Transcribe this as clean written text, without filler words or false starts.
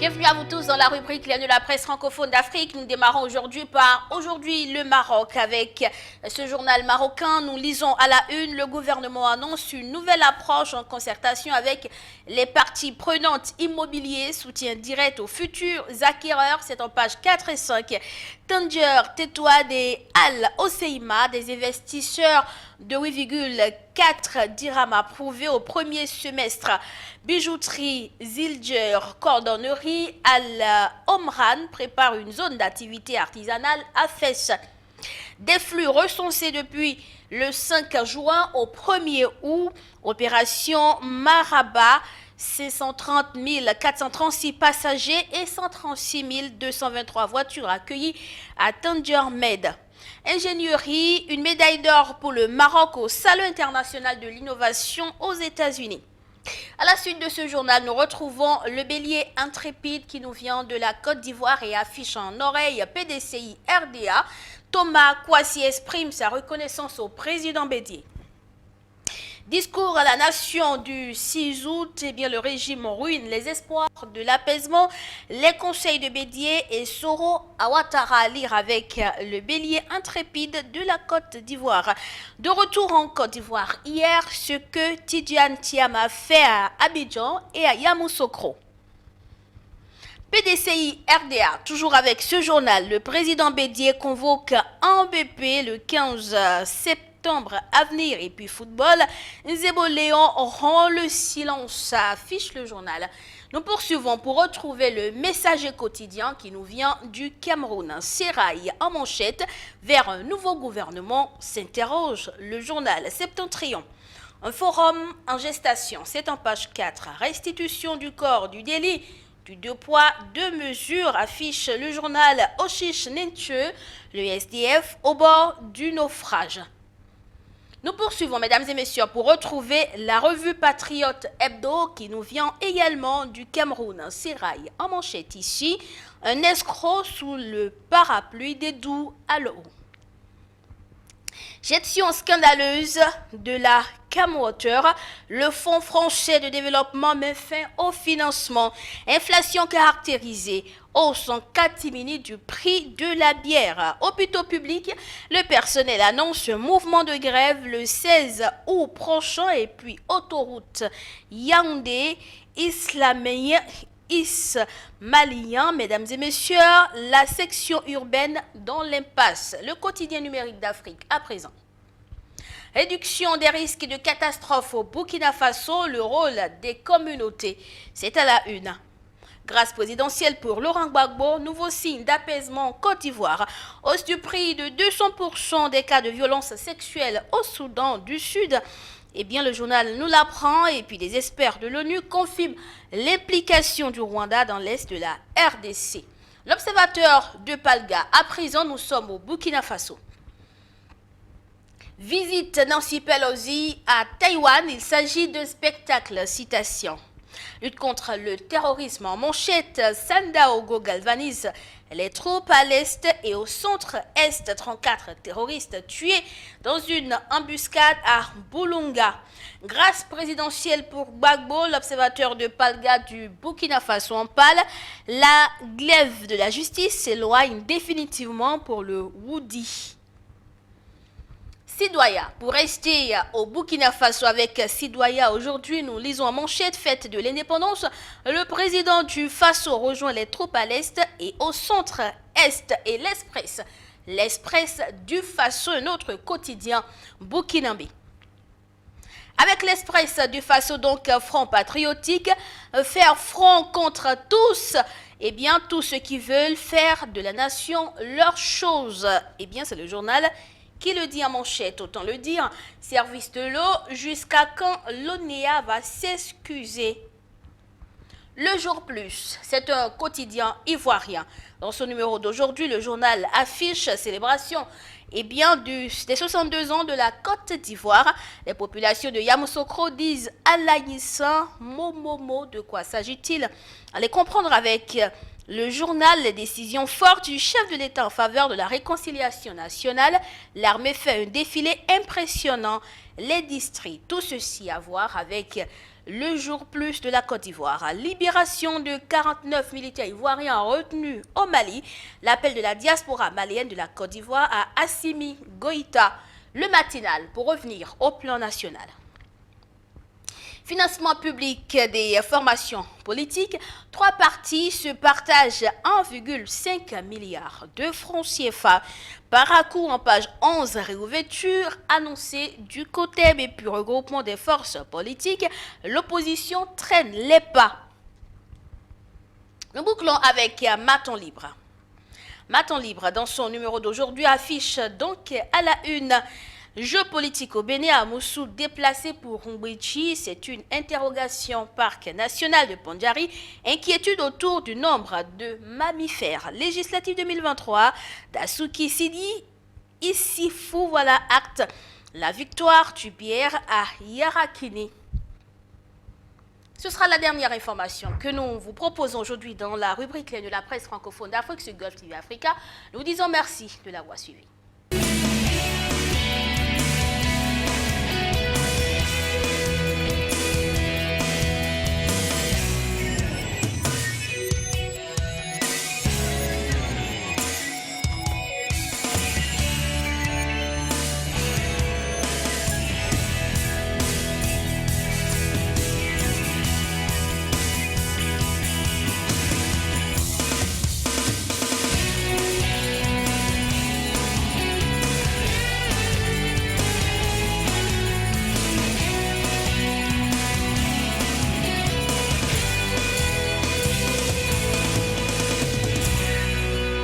Bienvenue à vous tous dans la rubrique Lien de la presse francophone d'Afrique. Nous démarrons aujourd'hui par le Maroc. Avec ce journal marocain, nous lisons à la une, le gouvernement annonce une nouvelle approche en concertation avec les parties prenantes immobiliers, soutien direct aux futurs acquéreurs. C'est en page 4 et 5. Tanger, Tetouad et Al Oseima, des investisseurs de 8,4 dirhams approuvés au premier semestre. Bijouterie, Zilger, cordonnerie, Al-Omran prépare une zone d'activité artisanale à Fès. Des flux recensés depuis le 5 juin au 1er août. Opération Maraba, 630 436 passagers et 136 223 voitures accueillies à Tanger Med. Ingénierie, une médaille d'or pour le Maroc au Salon international de l'innovation aux États-Unis. À la suite de ce journal, nous retrouvons le bélier intrépide qui nous vient de la Côte d'Ivoire et affiche en oreille PDCI RDA. Thomas Kouassi exprime sa reconnaissance au président Bédié. Discours à la nation du 6 août, le régime ruine les espoirs de l'apaisement. Les conseils de Bédié et Soro à Ouattara à lire avec le bélier intrépide de la Côte d'Ivoire. De retour en Côte d'Ivoire hier, ce que Tidjane Thiam a fait à Abidjan et à Yamoussoukro. PDCI RDA, toujours avec ce journal, le président Bédié convoque en BP le 15 septembre à venir. Et puis football, Zebo Léon rend le silence, affiche le journal. Nous poursuivons pour retrouver le messager quotidien qui nous vient du Cameroun. Sérail en manchette, vers un nouveau gouvernement s'interroge le journal Septentrion. Un forum en gestation, c'est en page 4. Restitution du corps du délit du 2 poids, 2 mesures, affiche le journal Oshish Nenche, le SDF au bord du naufrage. Nous poursuivons, mesdames et messieurs, pour retrouver la revue Patriote Hebdo qui nous vient également du Cameroun. Sérail en manchette ici, un escroc sous le parapluie des doux à l'eau. Gestion scandaleuse de la Camwater, le Fonds français de développement met fin au financement. Inflation caractérisée, hausse en catimini du prix de la bière. Hôpitaux publics, le personnel annonce un mouvement de grève le 16 août prochain. Et puis autoroute Yaoundé, Malien, mesdames et messieurs, la section urbaine dans l'impasse. Le quotidien numérique d'Afrique à présent. Réduction des risques de catastrophe au Burkina Faso, le rôle des communautés. C'est à la une. Grâce présidentielle pour Laurent Gbagbo, nouveau signe d'apaisement en Côte d'Ivoire. Hausse du prix de 200% des cas de violence sexuelle au Soudan du Sud. Le journal nous l'apprend et puis les experts de l'ONU confirment l'implication du Rwanda dans l'est de la RDC. L'observateur de Palga, à présent nous sommes au Burkina Faso. Visite Nancy Pelosi à Taïwan, il s'agit de spectacle, citation. Lutte contre le terrorisme en manchette, Sandaogo galvanise les troupes à l'est et au centre-est. 34 terroristes tués dans une embuscade à Boulunga. Grâce présidentielle pour Gbagbo, l'observateur de Palga du Burkina Faso en parle. La glaive de la justice s'éloigne définitivement pour le Woudi. Sidoya, pour rester au Burkina Faso avec Sidoya, aujourd'hui nous lisons en manchette fête de l'indépendance. Le président du Faso rejoint les troupes à l'est et au centre-est et l'Express. L'Express du Faso, un autre quotidien burkinabé. Avec l'Express du Faso, donc front patriotique, faire front contre tous, tous ceux qui veulent faire de la nation leur chose. C'est le journal qui le dit en manchette, autant le dire, service de l'eau, jusqu'à quand l'ONEA va s'excuser. Le Jour Plus, c'est un quotidien ivoirien. Dans son numéro d'aujourd'hui, le journal affiche célébration des 62 ans de la Côte d'Ivoire. Les populations de Yamoussoukro disent Alaïssa, Momomo, de quoi s'agit-il? Allez comprendre avec le journal les décisions fortes du chef de l'État en faveur de la réconciliation nationale. L'armée fait un défilé impressionnant. Les districts, tout ceci à voir avec le jour plus de la Côte d'Ivoire. Libération de 49 militaires ivoiriens retenus au Mali. L'appel de la diaspora malienne de la Côte d'Ivoire à Assimi Goïta. Le matinal pour revenir au plan national. Financement public des formations politiques, 3 partis se partagent 1,5 milliard de francs CFA. Par à coup en page 11, réouverture annoncée du COTEB et puis regroupement des forces politiques, l'opposition traîne les pas. Nous bouclons avec Maton Libre. Maton Libre, dans son numéro d'aujourd'hui, affiche donc à la une: jeu politique au Bénin à Moussou déplacé pour Ngwichi, c'est une interrogation. Parc national de Pondjari, inquiétude autour du nombre de mammifères. Législative 2023, Dasuki Sidi, ici fou, voilà acte. La victoire du Bière à Yarakini. Ce sera la dernière information que nous vous proposons aujourd'hui dans la rubrique de la presse francophone d'Afrique sur Gulf TV Africa. Nous disons merci de l'avoir suivi.